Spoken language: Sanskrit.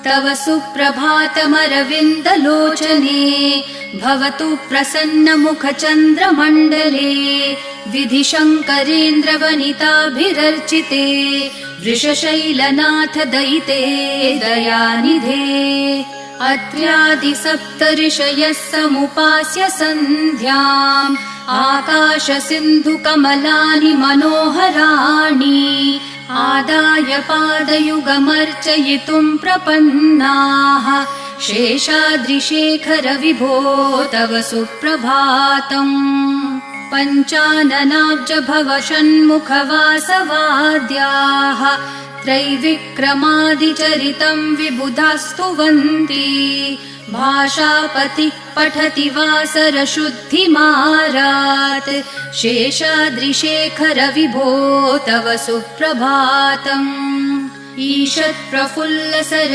तव सुप्रभातमरविन्दलोचने भवतु प्रसन्नमुखचन्द्रमण्डले विधिशङ्करेन्द्रवनिताभिरर्चिते वृषशैलनाथ दयिते दयानिधे अत्र्यादिसप्तऋषयः समुपास्य सन्ध्याम् आकाशसिन्धुकमलानि मनोहराणि आदाय पादयुगमर्चयितुम् प्रपन्नाः शेषाद्रिशेखर विभो तव सुप्रभातम् पञ्चाननाब्ज भव षण्मुखवासवाद्याः त्रैविक्रमादिचरितम् विबुधास्तुवन्ति भाषापतिः पठति वासरशुद्धिमारात् शेषाद्रिशेखर विभो तव सुप्रभातम् ईषत्प्रफुल्लसर